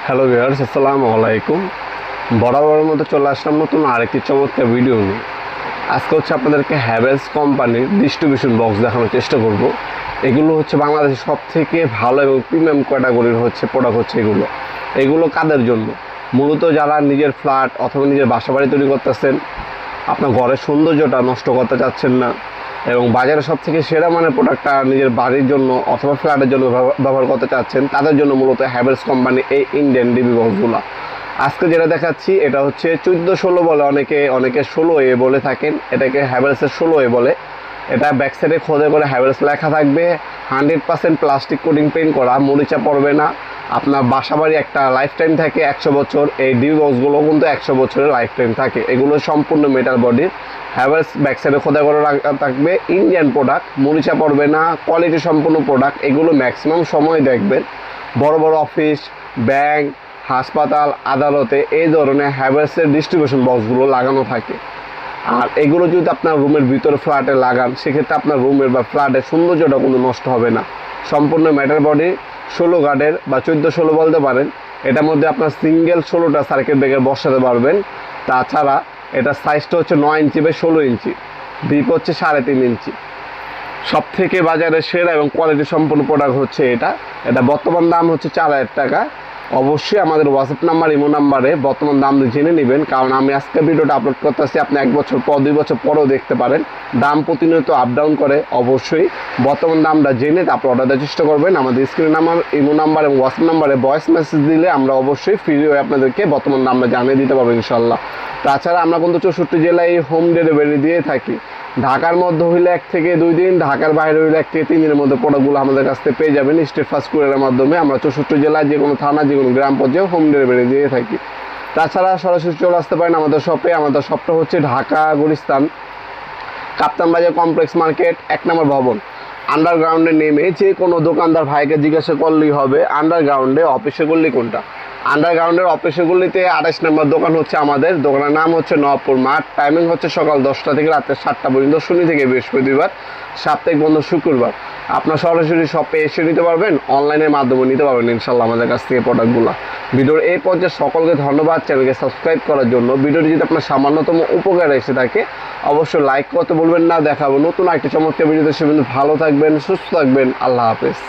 Hello viewers, আসসালামু আলাইকুম। বরাবরের মতো চলে আসলাম নতুন আরেকটি চমৎকার ভিডিও নিয়ে। আজকে হচ্ছে আপনাদেরকে হ্যাভেলস কোম্পানির ডিস্ট্রিবিউশন বক্স দেখানোর চেষ্টা করব। এগুলো হচ্ছে বাংলাদেশের সবথেকে ভালো এবং প্রিমিয়াম ক্যাটাগরির প্রোডাক্ট হচ্ছে এগুলো কাদের জন্য? মূলত যারা নিজের ফ্ল্যাট অথবা নিজের বাসাবাড়ি তৈরি করতেছেন, আপনার ঘরের সৌন্দর্যটা নষ্ট করতে চাচ্ছেন না এবং বাজারে সবথেকে সেরা মানের প্রোডাক্টটা নিজের বাড়ির জন্য অথবা ফ্ল্যাটের জন্য ব্যবহার করতে চাচ্ছেন, তাদের জন্য মূলত হ্যাভেলস কোম্পানি এই ইন্ডিয়ান ডিবি বক্সগুলো। আজকে যেটা দেখাচ্ছি এটা হচ্ছে 14-16 বলে, অনেকে 16A বলে থাকেন। এটাকে হ্যাভেলসের 16A বলে। এটা ব্যাক সাইডে খোদে করে হ্যাভেলস লেখা থাকবে। 100% প্লাস্টিক কোটিং পেইন্ট করা, মরিচা পড়বে না। আপনার বাসাবাড়ি একটা লাইফ টাইম থাকে 100 বছর। এই ডিবি বক্সগুলো কিন্তু 100 বছরের লাইফ টাইম থাকে। এগুলো সম্পূর্ণ মেটাল বডির, হ্যাভেলস ব্যাক সাইডে খোদা করে থাকবে। ইন্ডিয়ান প্রোডাক্ট, মরিচা পড়বে না, কোয়ালিটি সম্পূর্ণ প্রোডাক্ট। এগুলো ম্যাক্সিমাম সময় দেখবেন বড় বড় অফিস, ব্যাংক, হাসপাতাল, আদালতে এই ধরনের হ্যাভেলসের ডিস্ট্রিবিউশন বক্সগুলো লাগানো থাকে। আর এগুলো যদি আপনার রুমের ভিতরে ফ্ল্যাটে লাগান, সেক্ষেত্রে আপনার রুমের বা ফ্ল্যাটের সৌন্দর্যটা কোনো নষ্ট হবে না। সম্পূর্ণ মেটাল বডি, 16 গার্ডের বা 14-16 বলতে পারেন। এটার মধ্যে আপনার সিঙ্গেল 16টা সার্কিট ব্রেকার বসাতে পারবেন। তাছাড়া এটা সাইজটা হচ্ছে 9 ইঞ্চি বাই 16 ইঞ্চি, ডিপ হচ্ছে 3.5 ইঞ্চি। সব থেকে বাজারে সেরা এবং কোয়ালিটি সম্পন্ন প্রোডাক্ট হচ্ছে এটা বর্তমান দাম হচ্ছে 4,000 টাকা। অবশ্যই আমাদের হোয়াটসঅ্যাপ নাম্বার, ইমো নাম্বারে বর্তমান দাম জেনে নেবেন, কারণ আমি আজকে ভিডিওটা আপলোড করতেছি, আপনি 1 বছর পর 2 বছর পরেও দেখতে পারেন। দাম প্রতিনিয়ত আপ ডাউন করে। অবশ্যই বর্তমান দামটা জেনে তারপর অর্ডার দেওয়ার চেষ্টা করবেন। আমাদের স্ক্রিনে নাম্বার, ইমো নাম্বার এবং হোয়াটসঅ্যাপ নাম্বারে ভয়েস মেসেজ দিলে আমরা অবশ্যই ফ্রি হয়ে আপনাদেরকে বর্তমান দামটা জানিয়ে দিতে পারবো ইনশাল্লাহ। তাছাড়া আমরা কিন্তু 64 জেলায় হোম ডেলিভারি দিয়ে থাকি। ঢাকার মধ্যে হইলে 1 থেকে 2 দিন, ঢাকার বাইরে হইলে 1 থেকে 3 দিনের মধ্যে প্রোডাক্টগুলো আমাদের কাছ থেকে পেয়ে যাবেন স্টেট ফাস্ট কুরিয়ারের মাধ্যমে। আমরা 64 জেলায় যে কোনো থানা, যে কোনো গ্রাম পর্যায়ে হোম ডেলিভারি দিয়ে থাকি। তাছাড়া সরাসরি চলে আসতে পারেন আমাদের শপে। আমাদের শপটা হচ্ছে ঢাকা গুলিস্তান কাপ্তান বাজার কমপ্লেক্স মার্কেট, 1 নম্বর ভবন। আন্ডারগ্রাউন্ডে নেমে যে কোনো দোকানদার ভাইকে জিজ্ঞাসা করলেই হবে আন্ডারগ্রাউন্ডে অফিসে গলি কোনটা। আন্ডারগ্রাউন্ডের অফিসে গলিতে 28 নম্বর দোকান হচ্ছে আমাদের। দোকানের নাম হচ্ছে নবপুর মাঠ। টাইমিং হচ্ছে সকাল 10টা থেকে রাত 7টা পর্যন্ত, শনি থেকে বৃহস্পতিবার, সাপ্তাহিক বন্ধ শুক্রবার। আপনার সরাসরি শপে এসে নিতে পারবেন, অনলাইনের মাধ্যমে নিতে পারবেন ইনশাল্লাহ আমাদের কাছ থেকে প্রোডাক্টগুলো। ভিডিওর এই পর্যায়ে সকলকে ধন্যবাদ চ্যানেলকে সাবস্ক্রাইব করার জন্য। ভিডিওটি যদি আপনার সামান্যতম উপকার এসে থাকে অবশ্যই লাইক করতে বলবেন না। দেখাবো নতুন একটা চমৎকার ভিডিওতে। সে কিন্তু ভালো থাকবেন, সুস্থ থাকবেন। আল্লাহ হাফেজ।